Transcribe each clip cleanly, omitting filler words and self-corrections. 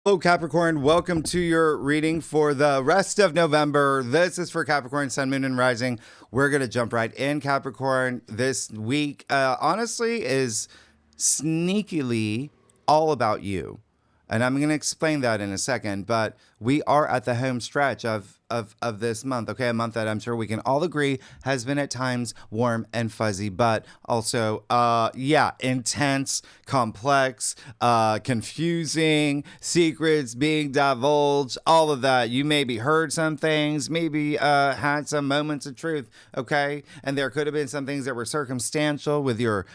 Hello, Capricorn. Welcome to your reading for the rest of November. This is for Capricorn, Sun, Moon, and Rising. We're going to jump right in, Capricorn. This week, honestly, is sneakily all about you. And I'm going to explain that in a second, but we are at the home stretch of this month, okay? A month that I'm sure we can all agree has been at times warm and fuzzy, but also, intense, complex, confusing, secrets being divulged, all of that. You maybe heard some things, maybe had some moments of truth, okay? And there could have been some things that were circumstantial with your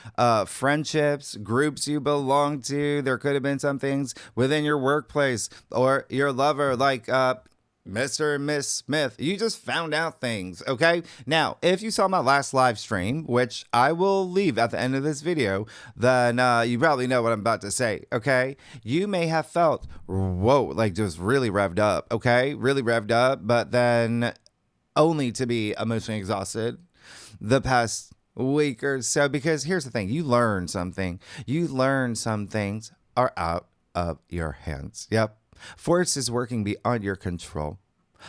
friendships, groups you belong to. There could have been some things within your workplace or your lover, like Mr. and Miss Smith. You just found out things, okay? Now, if you saw my last live stream, which I will leave at the end of this video, then you probably know what I'm about to say, okay? You may have felt, whoa, like just really revved up, okay? Really revved up, but then only to be emotionally exhausted the past week or so, because here's the thing, you learn something. You learn some things are out of your hands. Yep. Forces working beyond your control.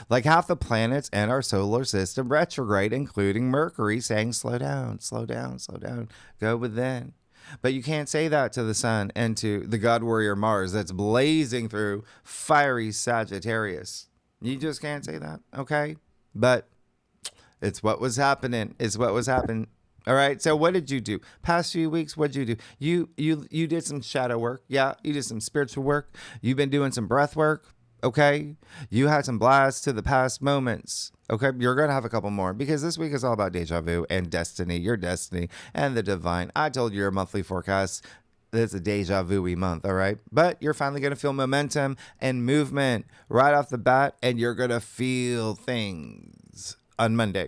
Like half the planets in our solar system retrograde, including Mercury, saying, slow down, slow down, slow down, go within. But you can't say that to the sun and to the God warrior Mars that's blazing through fiery Sagittarius. You just can't say that, okay? But it's what was happening. It's what was happening. All right. So what did you do? Past few weeks, what did you do? You did some shadow work. Yeah. You did some spiritual work. You've been doing some breath work. Okay. You had some blasts to the past moments. Okay. You're going to have a couple more because this week is all about deja vu and destiny, your destiny and the divine. I told you your monthly forecast. It's a deja vu-y month. All right. But you're finally going to feel momentum and movement right off the bat. And you're going to feel things on Monday.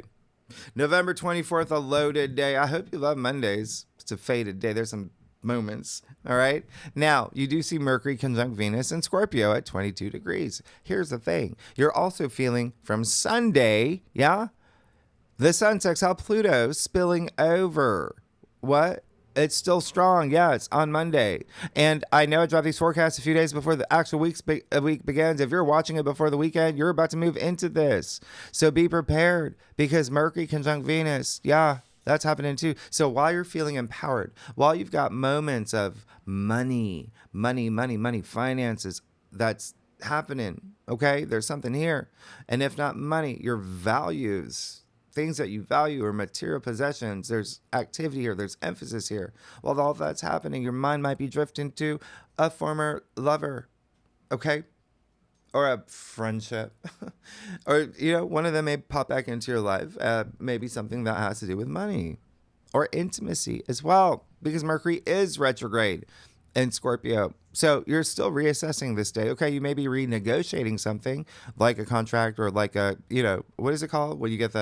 November 24th, a loaded day. I hope you love Mondays. It's a faded day. There's some moments. All right. Now, you do see Mercury conjunct Venus in Scorpio at 22 degrees. Here's the thing. You're also feeling from Sunday, yeah? The Sun sextile Pluto spilling over. What? It's still strong. Yeah, it's on Monday. And I know I dropped these forecasts a few days before the actual week begins. If you're watching it before the weekend, you're about to move into this. So be prepared because Mercury conjunct Venus, yeah, that's happening too. So while you're feeling empowered, while you've got moments of money, finances, that's happening, okay? There's something here. And if not money, your values, things that you value or material possessions, there's activity here, there's emphasis here. While all that's happening, your mind might be drifting to a former lover, okay? Or a friendship. Or, one of them may pop back into your life. Maybe something that has to do with money or intimacy as well, because Mercury is retrograde in Scorpio. So you're still reassessing this day. Okay, you may be renegotiating something like a contract or like a, what is it called? When you get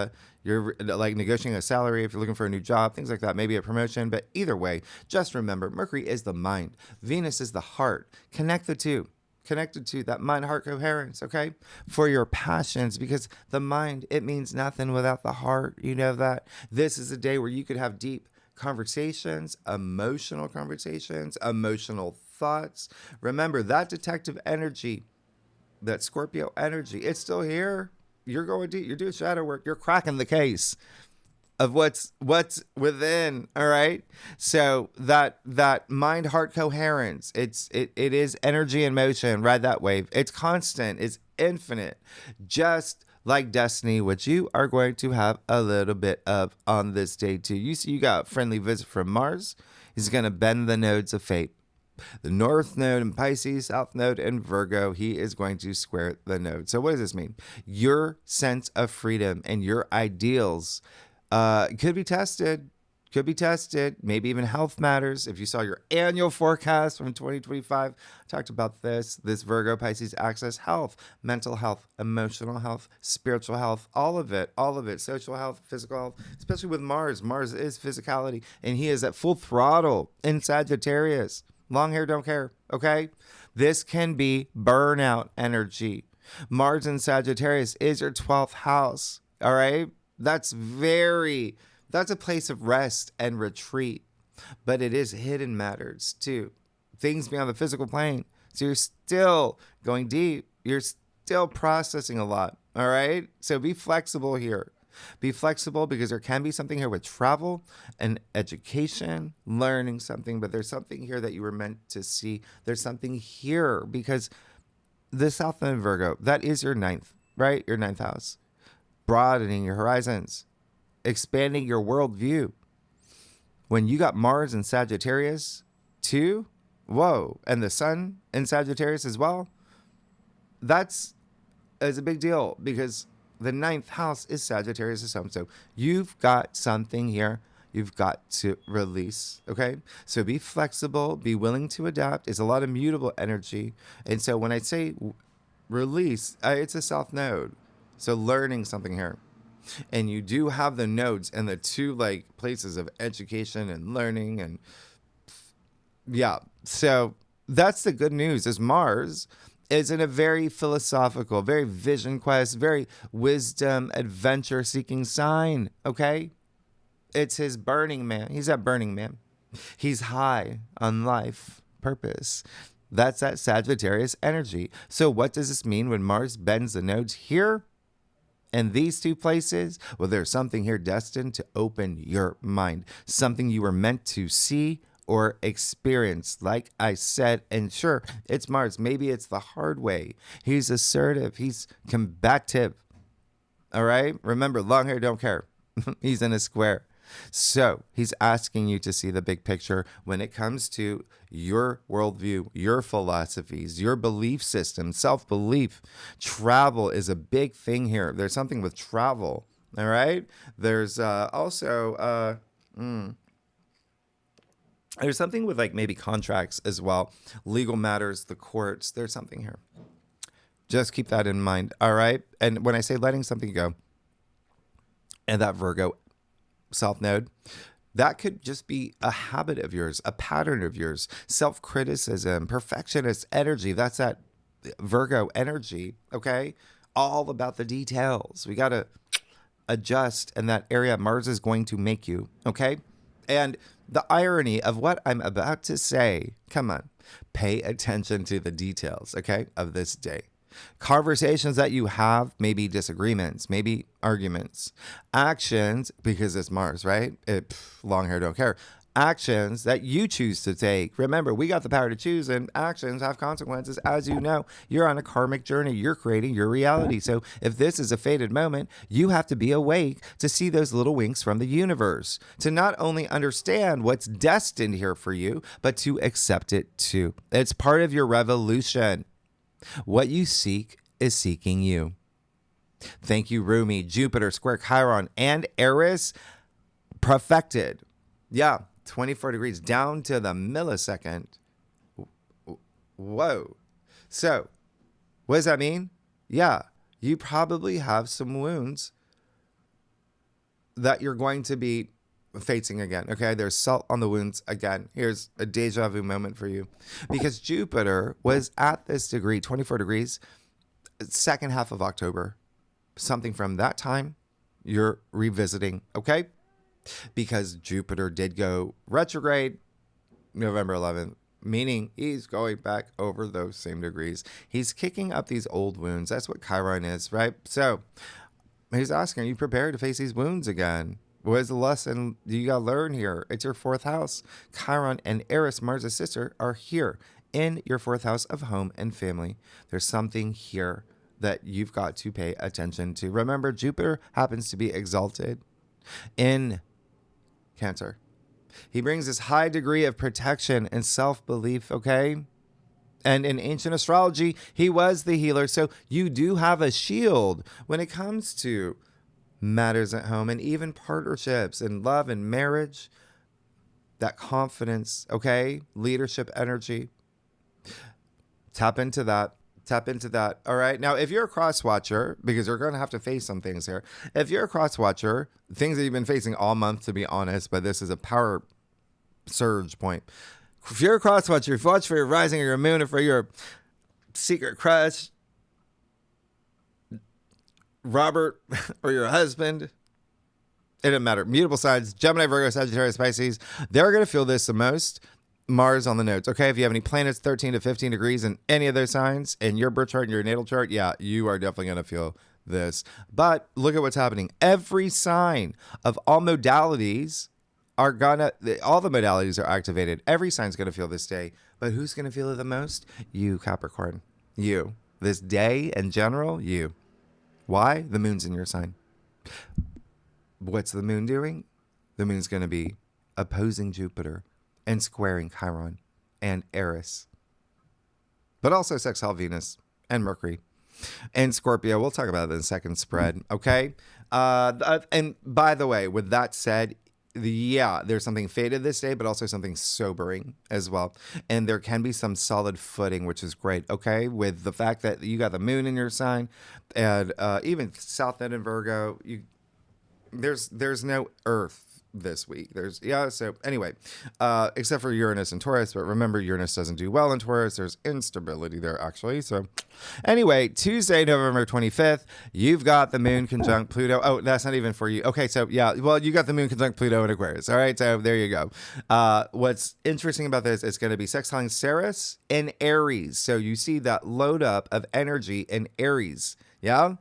you're like negotiating a salary if you're looking for a new job, things like that, maybe a promotion. But either way, just remember, Mercury is the mind. Venus is the heart. Connect the two. Connected to that mind-heart coherence, okay? For your passions, because the mind, it means nothing without the heart. You know that. This is a day where you could have deep conversations, emotional thoughts. Remember that detective energy, that Scorpio energy, it's still here. You're going deep. You're doing shadow work. You're cracking the case of what's within. All right. So that mind heart coherence, it is energy in motion. Ride that wave. It's constant. It's infinite. Just like destiny, which you are going to have a little bit of on this day too. You see, you got a friendly visit from Mars. He's going to bend the nodes of fate. The North Node in Pisces, South Node in Virgo, he is going to square the node. So what does this mean? Your sense of freedom and your ideals could be tested. Maybe even health matters. If you saw your annual forecast from 2025, I talked about this Virgo Pisces axis: health, mental health, emotional health, spiritual health, all of it, social health, physical health, especially with Mars. Mars is physicality, and he is at full throttle in Sagittarius. Long hair, don't care, okay? This can be burnout energy. Mars in Sagittarius is your 12th house, all right? That's a place of rest and retreat, but it is hidden matters too. Things beyond the physical plane. So you're still going deep. You're still processing a lot. All right. So be flexible here. Be flexible because there can be something here with travel and education, learning something, but there's something here that you were meant to see. There's something here because the South Node Virgo, that is your ninth, right? Your ninth house. Broadening your horizons, expanding your worldview. When you got Mars in Sagittarius too, whoa, and the Sun in Sagittarius as well, that's a big deal because the ninth house is Sagittarius' home. So you've got something here you've got to release, okay? So be flexible, be willing to adapt. It's a lot of mutable energy. And so when I say release, it's a South Node. So learning something here. And you do have the nodes and the two like places of education and learning and yeah. So that's the good news is Mars is in a very philosophical, very vision quest, very wisdom, adventure seeking sign. Okay. It's his Burning Man. He's at Burning Man. He's high on life, purpose. That's that Sagittarius energy. So what does this mean when Mars bends the nodes here? And these two places, well, there's something here destined to open your mind. Something you were meant to see or experience. Like I said, and sure, it's Mars. Maybe it's the hard way. He's assertive. He's combative. All right? Remember, long hair don't care. He's in a square. So he's asking you to see the big picture when it comes to your worldview, your philosophies, your belief system, self-belief. Travel is a big thing here. There's something with travel. All right. There's also there's something with like maybe contracts as well. Legal matters, the courts. There's something here. Just keep that in mind. All right. And when I say letting something go, and that Virgo South Node, that could just be a habit of yours, a pattern of yours, self-criticism, perfectionist energy. That's that Virgo energy, okay? All about the details. We got to adjust in that area. Mars is going to make you, okay? And the irony of what I'm about to say, come on, pay attention to the details, okay, of this day. Conversations that you have, maybe disagreements, maybe arguments, actions, because it's Mars, right? Long hair don't care. Actions that you choose to take. Remember, we got the power to choose, and actions have consequences. As you know, you're on a karmic journey. You're creating your reality. So if this is a fated moment, you have to be awake to see those little winks from the universe, to not only understand what's destined here for you, but to accept it too. It's part of your revolution. What you seek is seeking you. Thank you, Rumi. Jupiter, square Chiron, and Eris perfected. Yeah, 24 degrees down to the millisecond. Whoa. So, what does that mean? Yeah, you probably have some wounds that you're going to be facing again. Okay, there's salt on the wounds again. Here's a deja vu moment for you. Because Jupiter was at this degree, 24 degrees, second half of October. Something from that time you're revisiting, okay? Because Jupiter did go retrograde November 11th, meaning he's going back over those same degrees. He's kicking up these old wounds. That's what Chiron is, right? So he's asking, are you prepared to face these wounds again? What is the lesson you got to learn here? It's your fourth house. Chiron and Eris, Mars' sister, are here in your fourth house of home and family. There's something here that you've got to pay attention to. Remember, Jupiter happens to be exalted in Cancer. He brings this high degree of protection and self-belief, okay? And in ancient astrology, he was the healer. So you do have a shield when it comes to matters at home and even partnerships and love and marriage. That confidence, okay? Leadership energy. Tap into that. Tap into that. All right. Now, if you're a cross watcher, because you're going to have to face some things here. If you're a cross watcher, things that you've been facing all month, to be honest, but this is a power surge point. If you're a cross watcher, if you watch for your rising or your moon or for your secret crush, Robert or your husband, it doesn't matter. Mutable signs, Gemini, Virgo, Sagittarius, Pisces, they're going to feel this the most. Mars on the notes. Okay, if you have any planets 13 to 15 degrees in any of those signs in your birth chart and your natal chart, yeah, you are definitely going to feel this. But look at what's happening. Every sign of all modalities all the modalities are activated. Every sign's going to feel this day. But who's going to feel it the most? You, Capricorn. You. This day in general, you. Why? The moon's in your sign. What's the moon doing? The moon's going to be opposing Jupiter and squaring Chiron and Eris, but also sextile Venus and Mercury and Scorpio. We'll talk about it in the second spread, okay? And by the way, with that said, there's something fated this day, but also something sobering as well. And there can be some solid footing, which is great, okay? With the fact that you got the moon in your sign and even South Node in Virgo, there's no Earth this week. So anyway, except for Uranus and Taurus, but remember Uranus doesn't do well in Taurus. There's instability there actually. So anyway, Tuesday, November 25th, you've got the moon conjunct Pluto. Oh, that's not even for you. Okay, so yeah, well, you got the moon conjunct Pluto in Aquarius. All right, so there you go. What's interesting about this is going to be sextiling Ceres in Aries. So you see that load up of energy in Aries. Yeah,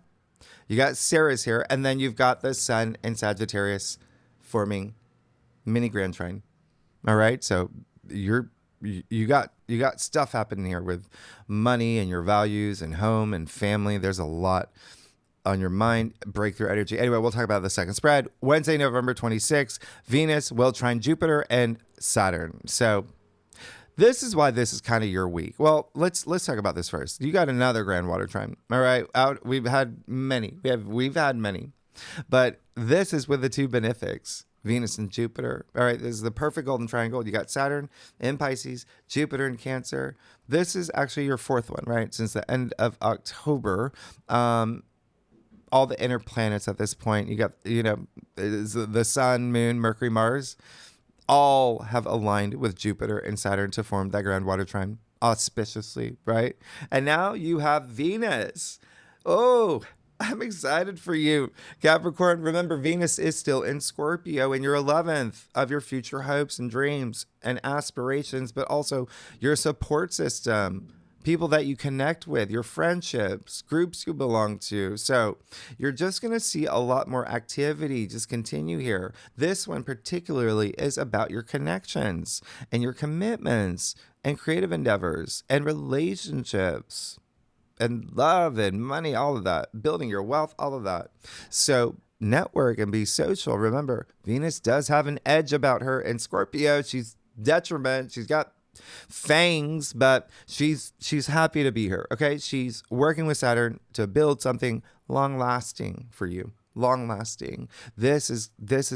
you got Ceres here, and then you've got the Sun in Sagittarius forming mini grand trine. All right, so you got stuff happening here with money and your values and home and family. There's a lot on your mind. Breakthrough energy. Anyway, we'll talk about the second spread. Wednesday, November 26th, Venus will trine Jupiter and Saturn. So this is why this is kind of your week. Well, let's talk about this first. You got another grand water trine. All right, we've had many. We've had many. But this is with the two benefics, Venus and Jupiter. All right, this is the perfect golden triangle. You got Saturn in Pisces, Jupiter in Cancer. This is actually your fourth one, right? Since the end of October, all the inner planets at this point, you got, the Sun, Moon, Mercury, Mars, all have aligned with Jupiter and Saturn to form that grand water trine auspiciously, right? And now you have Venus. Oh, I'm excited for you, Capricorn. Remember, Venus is still in Scorpio in your 11th of your future hopes and dreams and aspirations, but also your support system, people that you connect with, your friendships, groups you belong to. So you're just going to see a lot more activity. Just continue here. This one particularly is about your connections and your commitments and creative endeavors and relationships and love and money, all of that, building your wealth, all of that. So network and be social. Remember, Venus does have an edge about her in Scorpio. She's detriment. She's got fangs, but she's happy to be here. Okay. She's working with Saturn to build something long lasting for you. Long lasting. This is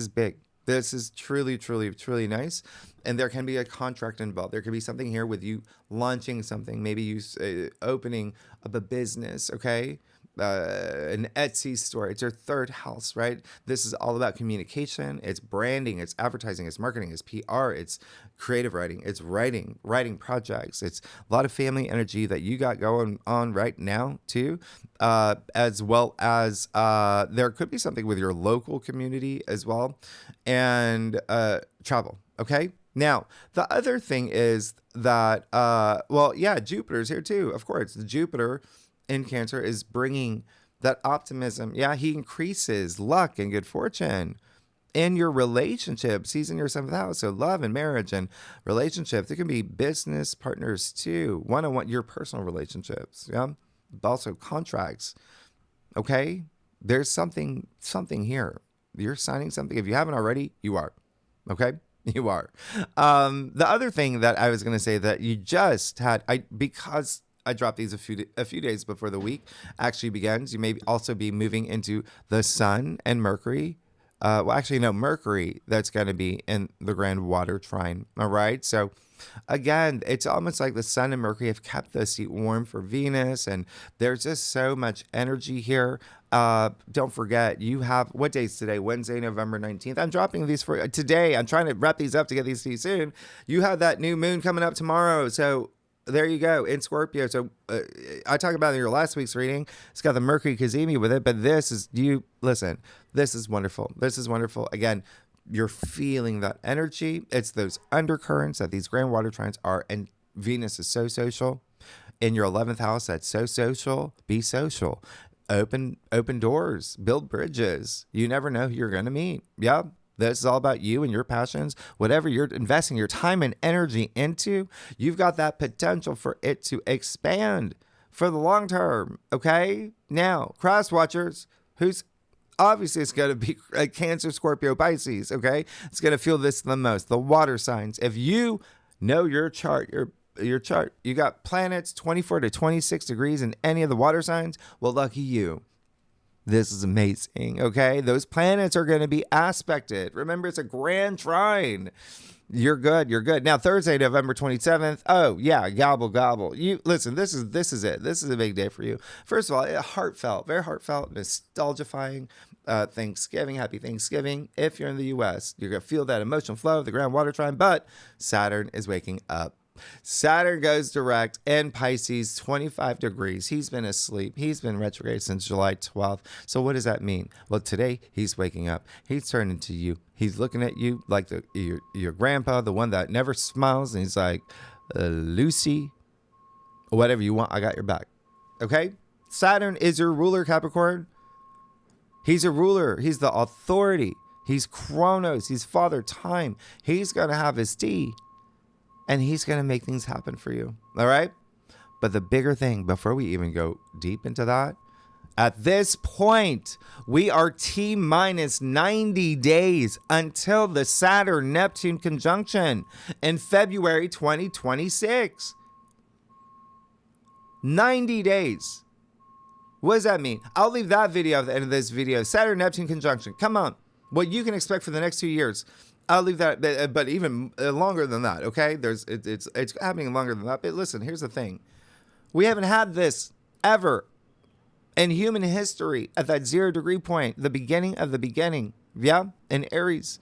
big. This is truly, truly, truly nice. And there can be a contract involved. There could be something here with you launching something, maybe you opening up a business, okay? An Etsy store. It's your third house, right? This is all about communication. It's branding. It's advertising. It's marketing. It's PR. It's creative writing. It's writing projects. It's a lot of family energy that you got going on right now too, as well as there could be something with your local community as well, and travel. Okay. Now, the other thing is that, Jupiter's here too. Of course, the Jupiter in Cancer is bringing that optimism. Yeah, he increases luck and good fortune in your relationships. He's in your 7th house, so love and marriage and relationships. There can be business partners too, one-on-one, your personal relationships. Yeah, but also contracts. Okay, there's something here. You're signing something. If you haven't already, you are. Okay. You are. The other thing that I was going to say that you just had, because I dropped these a few days before the week actually begins, you may also be moving into the Sun and Mercury. Mercury, that's going to be in the grand water trine. All right. So again, it's almost like the Sun and Mercury have kept the seat warm for Venus, and there's just so much energy here. Don't forget, you have, what day is today? Wednesday, November 19th. I'm dropping these for today. I'm trying to wrap these up to get these to you soon. You have that new moon coming up tomorrow. So there you go, in Scorpio. So I talked about it in your last week's reading. It's got the Mercury Cazimi with it, but this is wonderful. This is wonderful. Again, You're feeling that energy. It's those undercurrents that these grand water trines are. And Venus is so social. In your 11th house, that's so social. Be social. Open doors. Build bridges. You never know who you're going to meet. Yeah. This is all about you and your passions. Whatever you're investing your time and energy into, you've got that potential for it to expand for the long term. Okay? Now, cross watchers, who's obviously it's going to be Cancer, Scorpio, Pisces. Okay? It's going to feel this the most. The water signs. If you know your chart, your chart, you got planets 24 to 26 degrees in any of the water signs, well, lucky you. This is amazing, okay? Those planets are going to be aspected. Remember, it's a grand trine. You're good. You're good. Now, Thursday, November 27th. Oh, yeah, gobble. You listen, this is it. This is a big day for you. First of all, heartfelt, very heartfelt, nostalgifying Thanksgiving. Happy Thanksgiving. If you're in the U.S., you're going to feel that emotional flow of the grand water trine, but Saturn is waking up. Saturn goes direct in Pisces, 25 degrees. He's been asleep. He's been retrograde since July 12th. So what does that mean? Well, today he's waking up. He's turning to you. He's looking at you like your grandpa, the one that never smiles. And he's like, Lucy, whatever you want, I got your back. Okay? Saturn is your ruler, Capricorn. He's a ruler. He's the authority. He's Chronos. He's Father Time. He's going to have his tea. And he's going to make things happen for you. All right? But the bigger thing, before we even go deep into that, at this point, we are T-minus 90 days until the Saturn-Neptune conjunction in February 2026. 90 days. What does that mean? I'll leave that video at the end of this video. Saturn-Neptune conjunction. Come on. What you can expect for the next 2 years. I'll leave that, but even longer than that, okay? It's happening longer than that. But listen, here's the thing. We haven't had this ever in human history at that 0 degree point, the beginning of the beginning. Yeah? In Aries.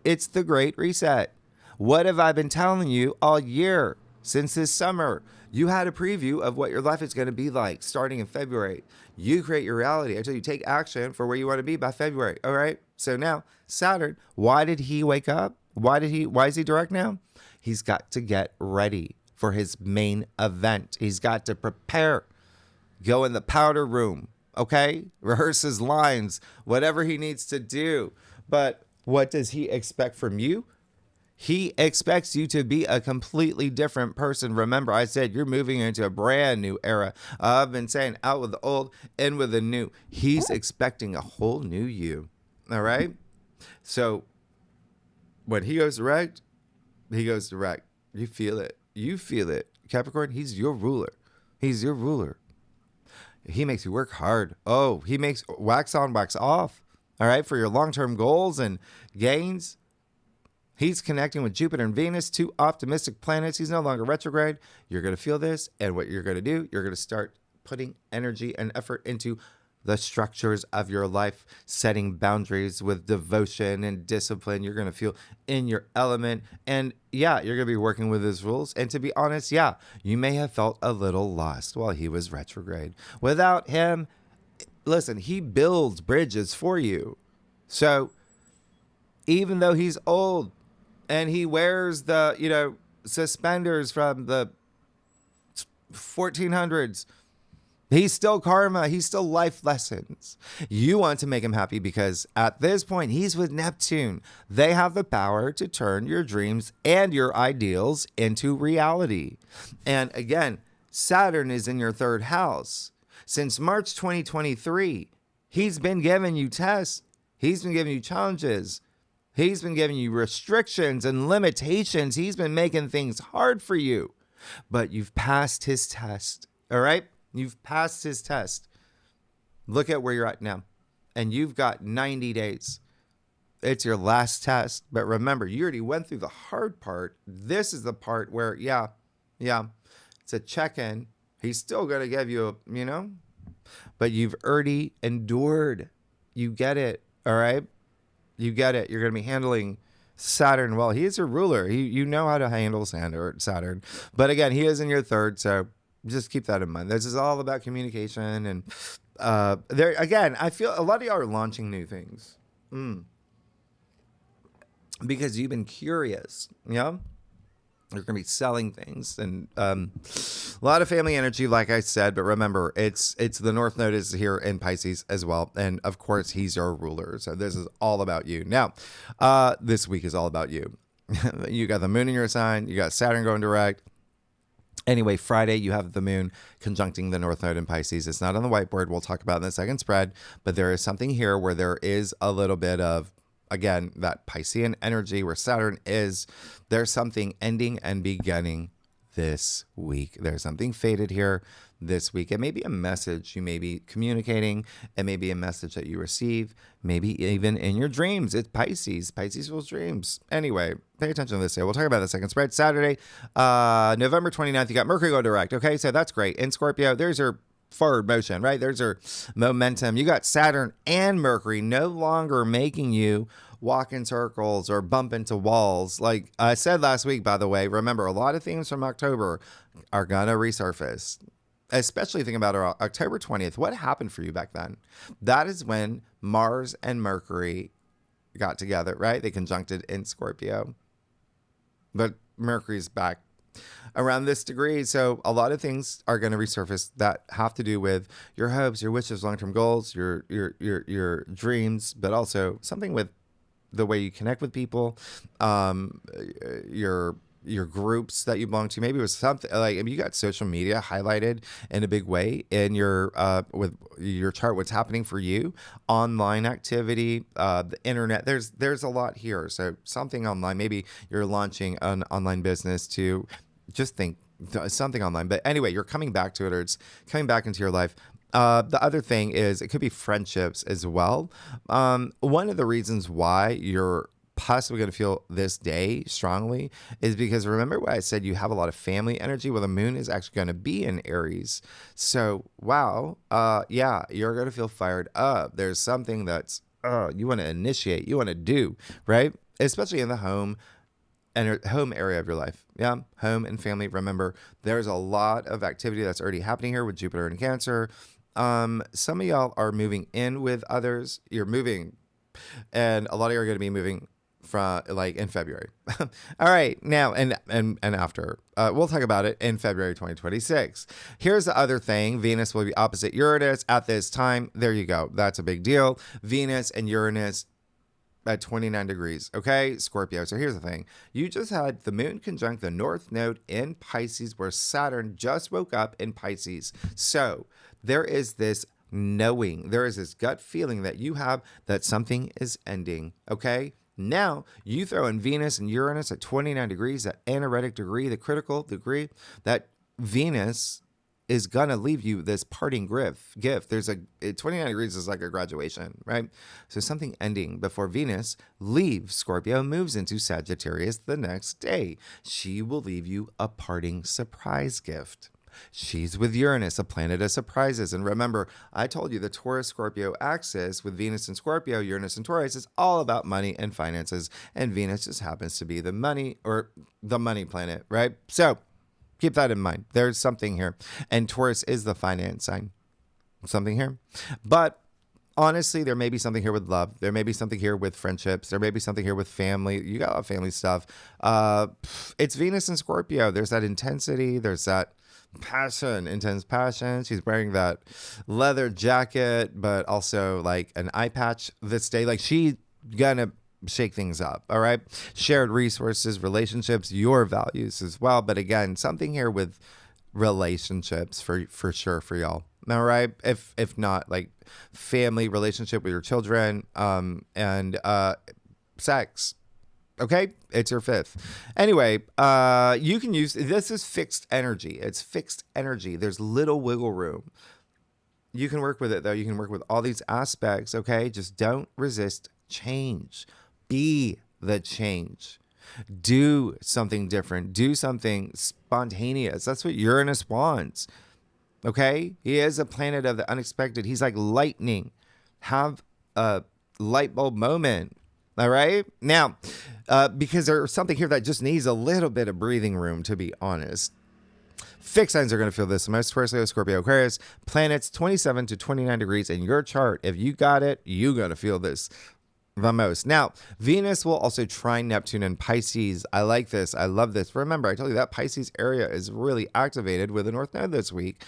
It's the Great Reset. What have I been telling you all year since this summer? You had a preview of what your life is going to be like starting in February. You create your reality until you take action for where you want to be by February, all right? So now, Saturn, why did he wake up? Why is he direct now? He's got to get ready for his main event. He's got to prepare, go in the powder room, okay? Rehearse his lines, whatever he needs to do. But what does he expect from you? He expects you to be a completely different person. Remember, I said you're moving into a brand new era. I've been saying out with the old, in with the new. He's expecting a whole new you. All right? So when he goes direct, he goes direct. You feel it. You feel it. Capricorn, he's your ruler. He's your ruler. He makes you work hard. Oh, he makes wax on, wax off. All right? For your long-term goals and gains. He's connecting with Jupiter and Venus, two optimistic planets. He's no longer retrograde. You're going to feel this. And what you're going to do, you're going to start putting energy and effort into the structures of your life, setting boundaries with devotion and discipline. You're going to feel in your element. And yeah, you're going to be working with his rules. And to be honest, yeah, you may have felt a little lost while he was retrograde. Without him, listen, he builds bridges for you. So even though he's old, and he wears the, suspenders from the 1400s. He's still karma. He's still life lessons. You want to make him happy because at this point, he's with Neptune. They have the power to turn your dreams and your ideals into reality. And again, Saturn is in your third house. Since March 2023, he's been giving you tests. He's been giving you challenges. He's been giving you restrictions and limitations. He's been making things hard for you. But you've passed his test, all right? You've passed his test. Look at where you're at now. And you've got 90 days. It's your last test. But remember, you already went through the hard part. This is the part where, yeah, it's a check-in. He's still going to give you, but you've already endured. You get it, all right? You get it. You're going to be handling Saturn well. He is your ruler. You know how to handle Saturn. But again, he is in your third, so just keep that in mind. This is all about communication. And there again, I feel a lot of y'all are launching new things. because you've been curious. Yeah. You're going to be selling things, and a lot of family energy, like I said. But remember, it's the North Node is here in Pisces as well, and of course, he's your ruler. So this is all about you. Now, this week is all about you. You got the Moon in your sign. You got Saturn going direct. Anyway, Friday, you have the Moon conjuncting the North Node in Pisces. It's not on the whiteboard. We'll talk about it in the second spread, but there is something here where there is a little bit of, again, that Piscean energy where Saturn is. There's something ending and beginning this week. There's something fated here this week. It may be a message you may be communicating. It may be a message that you receive, maybe even in your dreams. It's Pisces. Pisces rules dreams. Anyway, pay attention to this day. We'll talk about the second spread. Saturday, November 29th, you got Mercury going direct. Okay, so that's great. In Scorpio, there's your forward motion, right? There's your momentum. You got Saturn and Mercury no longer making you walk in circles or bump into walls. Like I said last week, by the way, remember, a lot of themes from October are going to resurface, especially thinking about October 20th. What happened for you back then? That is when Mars and Mercury got together, right? They conjuncted in Scorpio, but Mercury's back around this degree. So a lot of things are going to resurface that have to do with your hopes, your wishes, long-term goals, your dreams, but also something with the way you connect with people, your groups that you belong to. Maybe it was something like, I mean, you got social media highlighted in a big way in your with your chart. What's happening for you? Online activity, the internet. There's a lot here. So something online. Maybe you're launching an online business to just think something online. But anyway, you're coming back to it, or it's coming back into your life. The other thing is it could be friendships as well. One of the reasons why you're possibly going to feel this day strongly is because remember what I said, you have a lot of family energy. Well, the Moon is actually going to be in Aries. So, wow. Yeah, you're going to feel fired up. There's something that's, you want to initiate, you want to do, right? Especially in the home area of your life. Yeah. Home and family. Remember, there's a lot of activity that's already happening here with Jupiter and Cancer. Some of y'all are moving in with others. You're moving, and a lot of you are going to be moving from like in February. All right, now and after, we'll talk about it in February 2026. Here's the other thing: Venus will be opposite Uranus at this time. There you go. That's a big deal. Venus and Uranus at 29 degrees. Okay, Scorpio. So here's the thing. You just had the Moon conjunct the North Node in Pisces, where Saturn just woke up in Pisces. So there is this knowing, there is this gut feeling that you have that something is ending. Okay. Now you throw in Venus and Uranus at 29 degrees, that anaretic degree, the critical degree, that Venus is going to leave you this parting gift. There's 29 degrees is like a graduation, right? So something ending before Venus leaves Scorpio, moves into Sagittarius the next day. She will leave you a parting surprise gift. She's with Uranus, a planet of surprises. And remember, I told you the Taurus-Scorpio axis with Venus and Scorpio, Uranus and Taurus is all about money and finances. And Venus just happens to be the money planet, right? So keep that in mind. There's something here. And Taurus is the finance sign. Something here. But honestly, there may be something here with love. There may be something here with friendships. There may be something here with family. You got a lot of family stuff. It's Venus and Scorpio. There's that intensity. There's that passion, intense passion. She's wearing that leather jacket, but also like an eye patch this day. Like she's gonna shake things up. All right. Shared resources, relationships, your values as well. But again, something here with relationships for sure for y'all. All right. If not like family, relationship with your children, and sex. Okay, it's your fifth. Anyway, you can use, this is fixed energy. It's fixed energy. There's little wiggle room. You can work with it though. You can work with all these aspects. Okay, just don't resist change. Be the change. Do something different. Do something spontaneous. That's what Uranus wants. Okay, he is a planet of the unexpected. He's like lightning. Have a light bulb moment. All right. Now, because there's something here that just needs a little bit of breathing room, to be honest. Fixed signs are going to feel this most. Firstly, Scorpio, Aquarius, planets 27 to 29 degrees in your chart. If you got it, you're going to feel this the most. Now, Venus will also trine Neptune and Pisces. I like this. I love this. Remember, I told you that Pisces area is really activated with the North Node this week.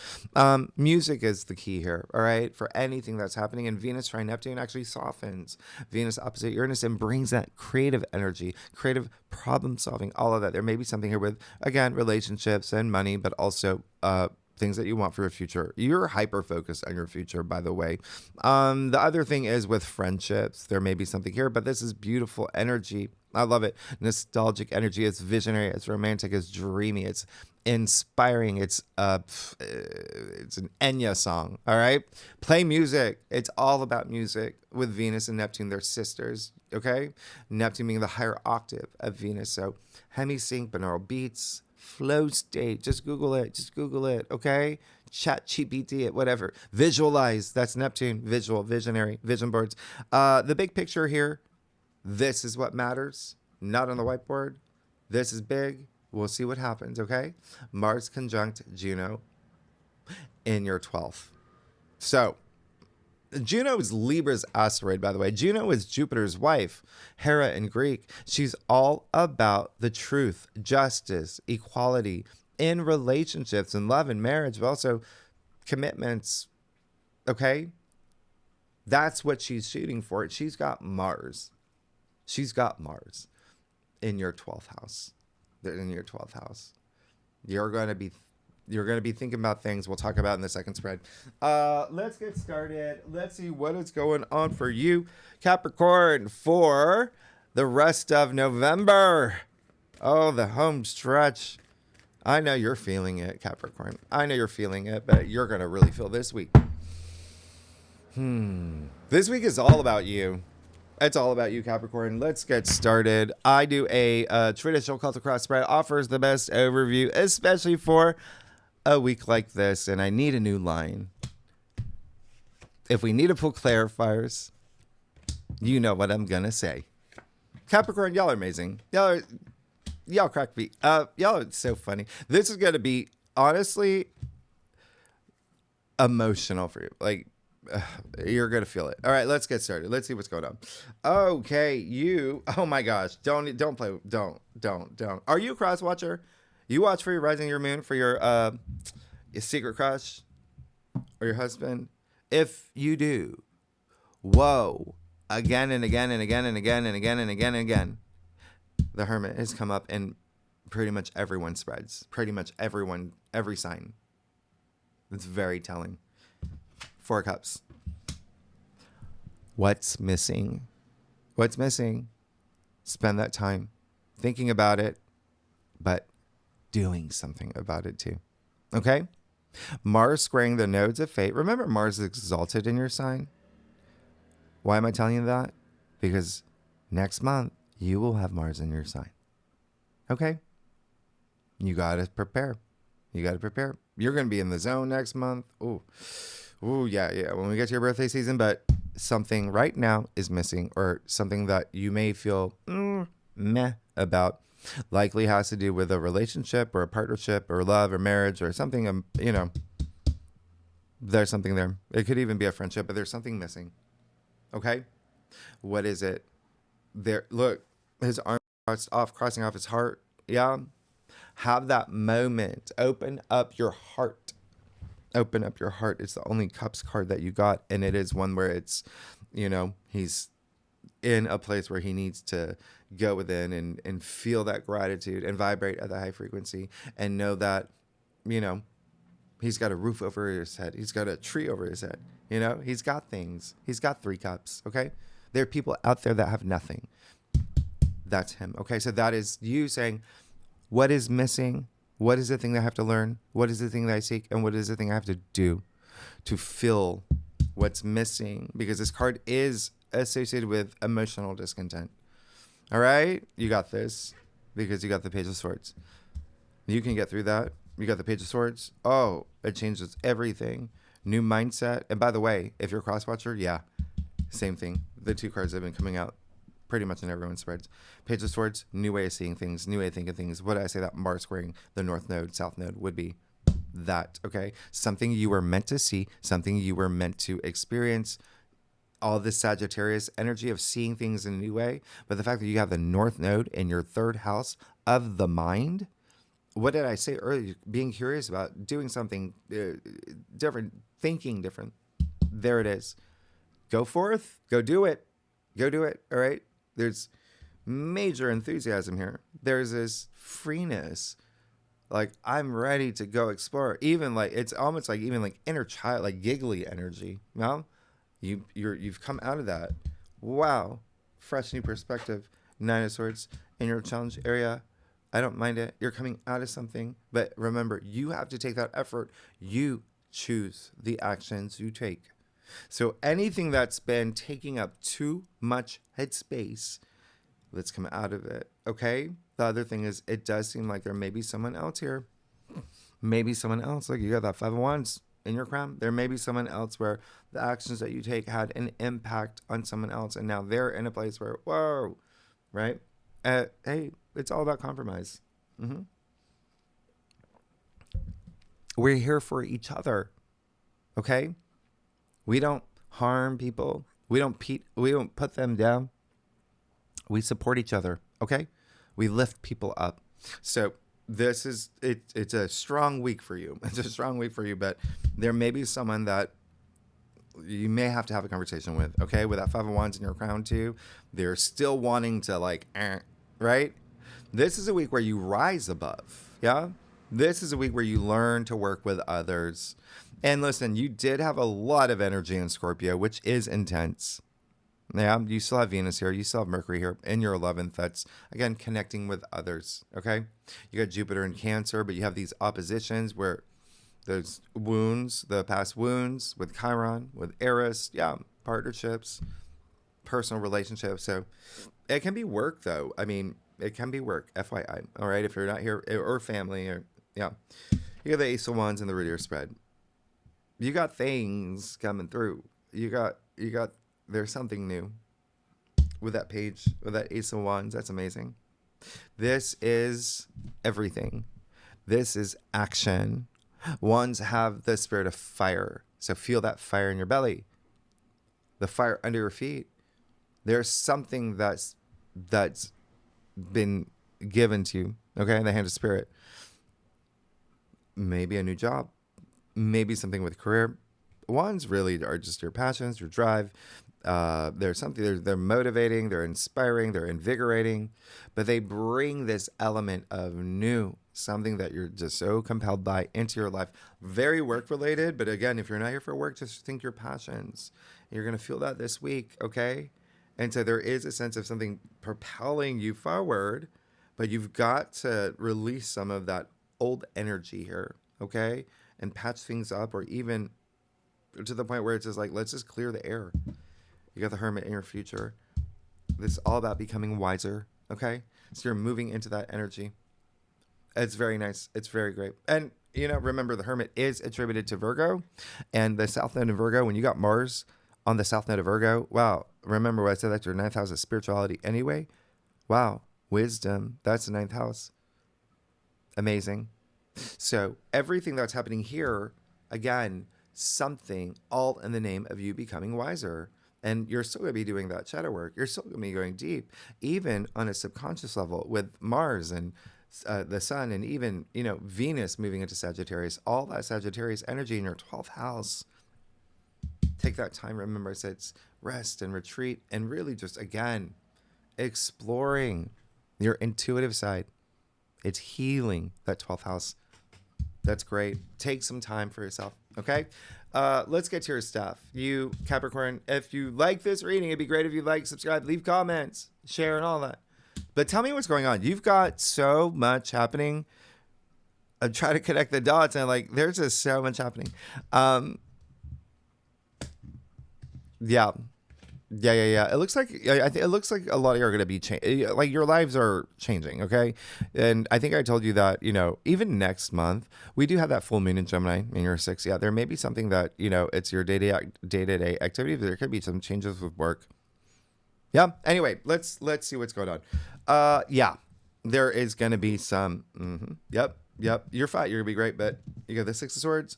Music is the key here, all right, for anything that's happening. And Venus trine Neptune actually softens Venus opposite Uranus and brings that creative energy, creative problem solving, all of that. There may be something here with, again, relationships and money, but also things that you want for your future. You're hyper focused on your future, by the way. The other thing is with friendships, there may be something here, but this is beautiful energy. I love it. Nostalgic energy. It's visionary. It's romantic. It's dreamy. It's inspiring. It's an Enya song. All right. Play music. It's all about music with Venus and Neptune. They're sisters. Okay. Neptune being the higher octave of Venus. So hemisync, binaural beats, flow state. Just Google it. Just Google it. Okay. Chat GPT it, whatever. Visualize. That's Neptune. Visual, visionary, vision boards. The big picture here. This is what matters. Not on the whiteboard. This is big. We'll see what happens. Okay. Mars conjunct Juno in your 12th. So Juno is Libra's asteroid, by the way. Juno is Jupiter's wife, Hera in Greek. She's all about the truth, justice, equality in relationships and love and marriage, but also commitments. Okay? That's what she's shooting for. She's got Mars. She's got Mars in your 12th house. In your 12th house. You're going to be thinking about things we'll talk about in the second spread. Let's get started. Let's see what is going on for you, Capricorn, for the rest of November. Oh, the home stretch. I know you're feeling it, Capricorn. I know you're feeling it, but you're going to really feel this week. This week is all about you. It's all about you, Capricorn. Let's get started. I do a traditional Celtic cross spread, offers the best overview, especially for a week like this, and I need a new line. If we need to pull clarifiers, you know what I'm gonna say. Capricorn, y'all are amazing. Y'all crack me. Y'all are so funny. This is gonna be honestly emotional for you. Like, you're gonna feel it. All right, let's get started. Let's see what's going on. Okay, you. Oh my gosh, don't play. Don't. Are you a cross watcher? You watch for your rising, your moon, for your secret crush or your husband? If you do, whoa, again and again and again and again and again and again and again, the Hermit has come up in pretty much everyone spreads. Pretty much everyone, every sign. It's very telling. 4 cups. What's missing? What's missing? Spend that time thinking about it, but doing something about it too. Okay? Mars squaring the nodes of fate. Remember, Mars is exalted in your sign. Why am I telling you that? Because next month, you will have Mars in your sign. Okay? You got to prepare. You got to prepare. You're going to be in the zone next month. Ooh, yeah. When we get to your birthday season, but something right now is missing, or something that you may feel meh about. Likely has to do with a relationship or a partnership or love or marriage or something, there's something there. It could even be a friendship, but there's something missing. Okay? What is it? There, look, his arm crossing off his heart. Yeah? Have that moment. Open up your heart. Open up your heart. It's the only cups card that you got, and it is one where it's, he's in a place where he needs to go within and feel that gratitude and vibrate at the high frequency and know that, he's got a roof over his head. He's got a tree over his head. He's got things. He's got 3 cups. Okay. There are people out there that have nothing. That's him. Okay. So that is you saying, what is missing? What is the thing that I have to learn? What is the thing that I seek? And what is the thing I have to do to fill what's missing? Because this card is associated with emotional discontent. All right? You got this because you got the Page of Swords. You can get through that. You got the Page of Swords. Oh, it changes everything. New mindset. And by the way, if you're a cross-watcher, yeah, same thing. The 2 cards have been coming out pretty much in everyone's spreads. Page of Swords, new way of seeing things, new way of thinking things. What did I say that Mars squaring the North Node, South Node would be? That, okay? Something you were meant to see, something you were meant to experience, all this Sagittarius energy of seeing things in a new way. But the fact that you have the North Node in your third house of the mind, what did I say earlier? Being curious about doing something different, thinking different. There it is. Go forth. Go do it. Go do it. All right. There's major enthusiasm here. There's this freeness. Like, I'm ready to go explore. Even like, it's almost like even like inner child, like giggly energy. You know? You've come out of that. Wow. Fresh new perspective. Nine of Swords in your challenge area. I don't mind it. You're coming out of something. But remember, you have to take that effort. You choose the actions you take. So anything that's been taking up too much headspace, let's come out of it. Okay? The other thing is, it does seem like there may be someone else here. Maybe someone else. Like, you got that Five of Wands in your crown. There may be someone else where the actions that you take had an impact on someone else. And now they're in a place where, whoa, right? Hey, it's all about compromise. Mm-hmm. We're here for each other. Okay? We don't harm people. We don't put them down. We support each other. Okay? We lift people up. So this is it's a strong week for you. It's a strong week for you, but there may be someone that you may have to have a conversation with. Okay? With that Five of Wands in your crown too, they're still wanting to like, right? This is a week where you rise above. Yeah? This is a week where you learn to work with others. And listen, you did have a lot of energy in Scorpio, which is intense. Yeah, you still have Venus here. You still have Mercury here in your 11th. That's, again, connecting with others, okay? You got Jupiter in Cancer, but you have these oppositions where those wounds, the past wounds with Chiron, with Eris, yeah, partnerships, personal relationships. So it can be work, though. I mean, it can be work, FYI, all right? If you're not here, or family, or, yeah. You got the Ace of Wands and the Reader spread. You got things coming through. You got, there's something new with that page, with that Ace of Wands. That's amazing. This is everything. This is action. Wands have the spirit of fire. So feel that fire in your belly, the fire under your feet. There's something that's been given to you. Okay. The hand of spirit. Maybe a new job. Maybe something with career. Wands really are just your passions, your drive. There's something, they're motivating, they're inspiring, they're invigorating, but they bring this element of new, something that you're just so compelled by into your life. Very work related, but again, if you're not here for work, just think your passions. You're going to feel that this week, okay? And so there is a sense of something propelling you forward, but you've got to release some of that old energy here, okay? And patch things up, or even to the point where it's just like, let's just clear the air. You got the Hermit in your future. This is all about becoming wiser, okay? So you're moving into that energy. It's very nice. It's very great. And, you know, remember, the Hermit is attributed to Virgo. And the South Node of Virgo, when you got Mars on the South Node of Virgo, wow. Remember what I said, that's your 9th house of spirituality anyway? Wow. Wisdom. That's the 9th house. Amazing. So everything that's happening here, again, something all in the name of you becoming wiser. And you're still going to be doing that shadow work. You're still going to be going deep, even on a subconscious level with Mars and the sun, and even, you know, Venus moving into Sagittarius, all that Sagittarius energy in your 12th house. Take that time. Remember, I said it's rest and retreat, and really just, again, exploring your intuitive side. It's healing that 12th house. That's great. Take some time for yourself. Okay. Let's get to your stuff. You, Capricorn, if you like this reading, it'd be great if you like, subscribe, leave comments, share, and all that. But tell me what's going on. You've got so much happening. I try to connect the dots, and like, there's just so much happening. Yeah. It looks like, I think it looks like a lot of you are going to be like, your lives are changing. Okay. And I think I told you that, you know, even next month, we do have that full moon in Gemini in your 6. Yeah. There may be something that, you know, it's your day-to-day activity, but there could be some changes with work. Yeah. Anyway, let's see what's going on. Yeah, there is going to be some, Yep. You're fine. You're going to be great, but you got the 6 of Swords.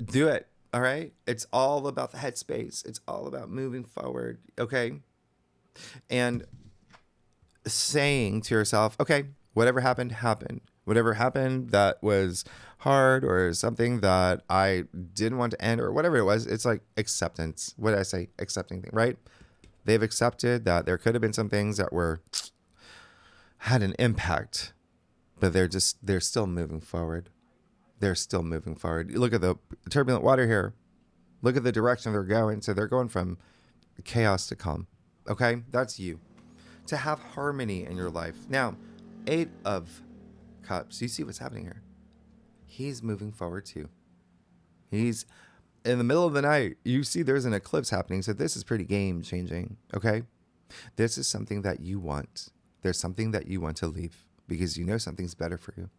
Do it. All right. It's all about the headspace. It's all about moving forward. Okay. And saying to yourself, okay, whatever happened, happened. Whatever happened that was hard or something that I didn't want to end or whatever it was, it's like acceptance. What did I say? Accepting thing, right? They've accepted that there could have been some things that had an impact, but they're still moving forward. They're still moving forward. You look at the turbulent water here. Look at the direction they're going. So they're going from chaos to calm. Okay? That's you. To have harmony in your life. Now, 8 of Cups. You see what's happening here. He's moving forward too. He's in the middle of the night. You see there's an eclipse happening. So this is pretty game changing. Okay? This is something that you want. There's something that you want to leave because you know something's better for you.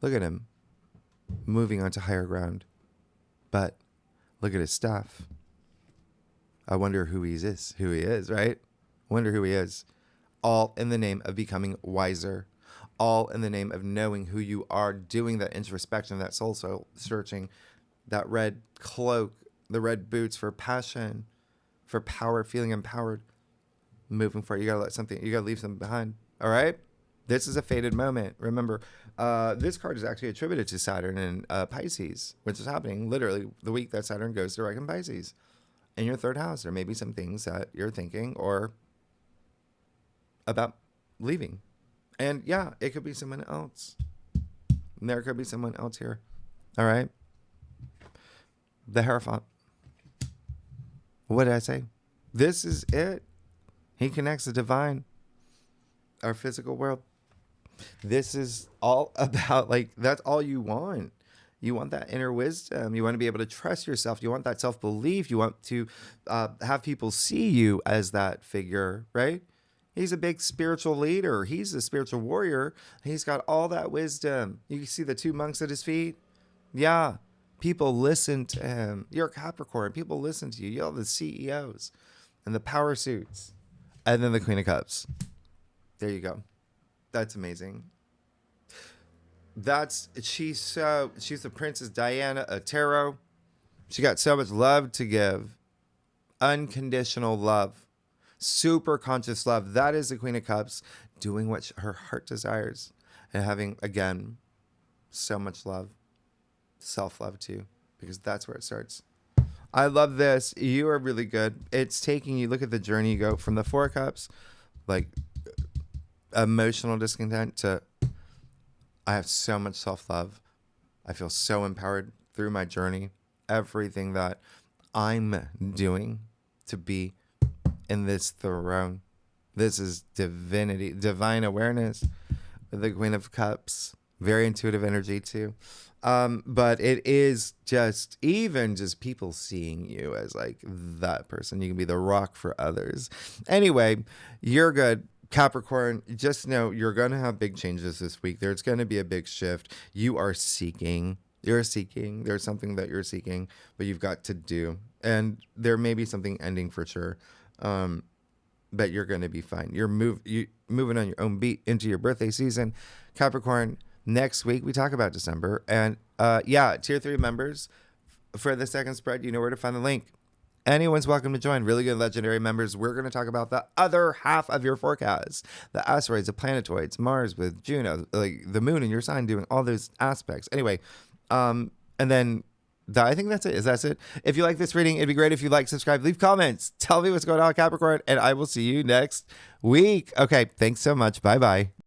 Look at him moving onto higher ground. But look at his staff. I wonder who he is, right? Wonder who he is. All in the name of becoming wiser. All in the name of knowing who you are, doing that introspection, that soul searching, that red cloak, the red boots for passion, for power, feeling empowered, moving forward. You gotta leave something behind. All right? This is a fated moment. Remember, this card is actually attributed to Saturn and Pisces, which is happening literally the week that Saturn goes direct in Pisces. In your 3rd house, there may be some things that you're thinking or about leaving. And yeah, it could be someone else. And there could be someone else here. All right? The Hierophant. What did I say? This is it. He connects the divine, our physical world. This is all about, like, that's all you want. You want that inner wisdom. You want to be able to trust yourself. You want that self-belief. You want to have people see you as that figure, right? He's a big spiritual leader. He's a spiritual warrior. He's got all that wisdom. You see the 2 monks at his feet? Yeah. People listen to him. You're a Capricorn. People listen to you. You're all the CEOs and the power suits. And then the Queen of Cups. There you go. That's amazing. She's the Princess Diana of Tarot. She got so much love to give. Unconditional love. Super conscious love. That is the Queen of Cups, doing what her heart desires and having, again, so much love. Self-love too, because that's where it starts. I love this. You are really good. It's taking you, look at the journey you go from the 4 Cups, like emotional discontent, to I have so much self-love. I feel so empowered through my journey. Everything that I'm doing to be in this throne. This is divinity, divine awareness. The Queen of Cups, very intuitive energy too. But it is just people seeing you as like that person. You can be the rock for others. Anyway, you're good. Capricorn, just know you're going to have big changes this week. There's going to be a big shift. You are seeking. You're seeking. There's something that you're seeking, but you've got to do. And there may be something ending for sure. But you're going to be fine. You're moving on your own beat into your birthday season. Capricorn, next week we talk about December. And tier 3 members for the second spread, you know where to find the link. Anyone's welcome to join. Really good legendary members. We're going to talk about the other half of your forecast. The asteroids, the planetoids, Mars with Juno, like the moon in your sign, doing all those aspects. Anyway, and then I think that's it. That's it. If you like this reading, it'd be great if you like, subscribe, leave comments. Tell me what's going on, Capricorn, and I will see you next week. Okay, thanks so much. Bye-bye.